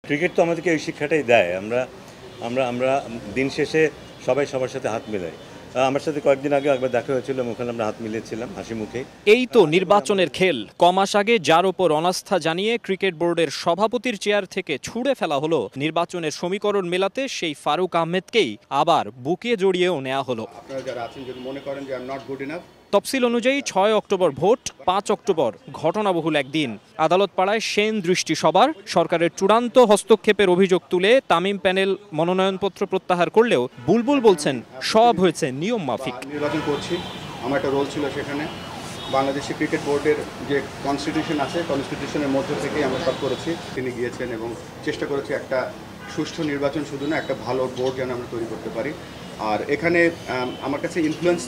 Cricket তো আমাদেরকে এই শিক্ষাটাই দেয়। আমরা আমরা আমরা দিন শেষে সবাই সবার সাথে হাত মেলাই। আমার সাথে কয়েকদিন আগে একবার দেখা হয়েছিল, ওখানে আমরা হাত মিলিয়েছিলাম হাসি মুখে। এই তো নির্বাচনের খেল। কমাস আগে যার ওপর অনাস্থা জানিয়ে ক্রিকেট বোর্ডের সভাপতির চেয়ার থেকে ছুড়ে ফেলা হলো নির্বাচনের সমীকরণ মেলাতে সেই ফারুক আহমেদকেই আবার বুকে জড়িয়েও নেওয়া হলো। আপনারা যারা আছেন যদি মনে করেন যে I am not good enough. তফসিল অনুযায়ী ৬ অক্টোবর ভোট, ৫ অক্টোবর ঘটনাবহুল একদিন। আদালত পাড়ায় সেন দৃষ্টি সবার। সরকারের চূড়ান্ত হস্তক্ষেপের অভিযোগ তুলে তামিম প্যানেল মনোনয়নপত্র প্রত্যাহার করলেও বুলবুল বলছেন সব হয়েছে নিয়ম মাফিক। নির্বাচন করছি, আমার একটা রোল ছিল সেখানে। বাংলাদেশের ক্রিকেট বোর্ডের যে কনস্টিটিউশন আছে, কনস্টিটিউশনের মধ্যে থেকেই আমরা সব করেছি। তিনি গিয়েছেন এবং চেষ্টা করেছি একটা সুষ্ঠু নির্বাচন শুধু না, একটা ভালো বোর্ড যেন আমরা তৈরি করতে পারি। আর এখানে আমার কাছে ইনফ্লুয়েন্স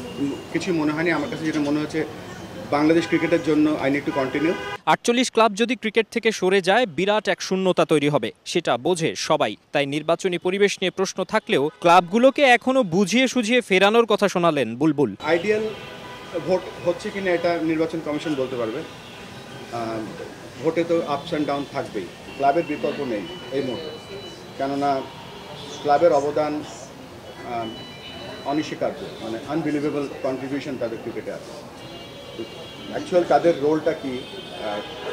কিছু মনে হয়নি। আমার কাছে যেটা মনে হচ্ছে বাংলাদেশ ক্রিকেটের জন্য I need to continue. ৪৮ club যদি ক্রিকেট থেকে সরে যায় বিরাট এক শূন্যতা তৈরি হবে, সেটা বোঝে সবাই। তাই নির্বাচনী পরিবেশ নিয়ে প্রশ্ন থাকলেও ক্লাবগুলোকে এখনো বুঝিয়ে সুঝিয়ে ফেরানোর কথা শোনালেন বুলবুল। আইডিয়াল ভোট হচ্ছে কিনা এটা নির্বাচন কমিশন বলতে পারবে। ভোটে তো আপস অ্যান্ড ডাউন থাকবেই, ক্লাবের বিকল্প নেই এই মুহূর্তে। কেননা ক্লাবের অবদান অনস্বীকার্য, মানে আনবিলিভেবল কন্ট্রিবিউশন তাদের ক্রিকেটে আছে। অ্যাকচুয়াল তাদের রোলটা কি,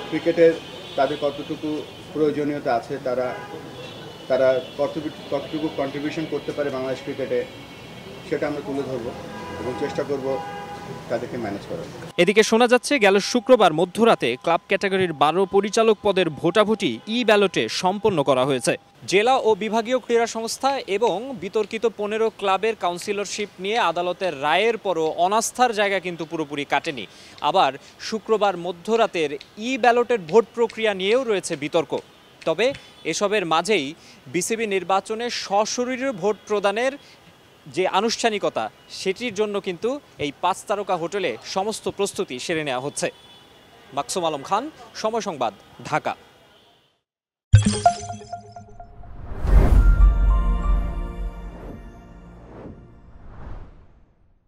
ক্রিকেটের তাদের কতটুকু প্রয়োজনীয়তা আছে, তারা কতটুকু কন্ট্রিবিউশন করতে পারে বাংলাদেশ ক্রিকেটে, সেটা আমরা তুলে ধরবো এবং চেষ্টা করব তাদেরকে ম্যানেজ করার। এদিকে শোনা যাচ্ছে গেল শুক্রবার মধ্যরাতে ক্লাব ক্যাটাগরির ১২ পরিচালক পদের ভোটাভুটি ব্যালটে সম্পন্ন করা হয়েছে। জেলা ও বিভাগীয় ক্রীড়া সংস্থা এবং বিতর্কিত ১৫ ক্লাবের কাউন্সিলরশিপ নিয়ে আদালতের রায়ের পরও অনাস্থার জায়গা কিন্তু পুরোপুরি কাটেনি। আবার শুক্রবার মধ্যরাতের ব্যালটের ভোট প্রক্রিয়া নিয়েও রয়েছে বিতর্ক। তবে এসবের মাঝেই বিসিবি নির্বাচনে সশরীরে ভোট প্রদানের যে আনুষ্ঠানিকতা, সেটির জন্য কিন্তু এই ৫ তারকা হোটেলে সমস্ত প্রস্তুতি সেরে নেওয়া হচ্ছে। মাকসুম আলম খান, সময় সংবাদ, ঢাকা।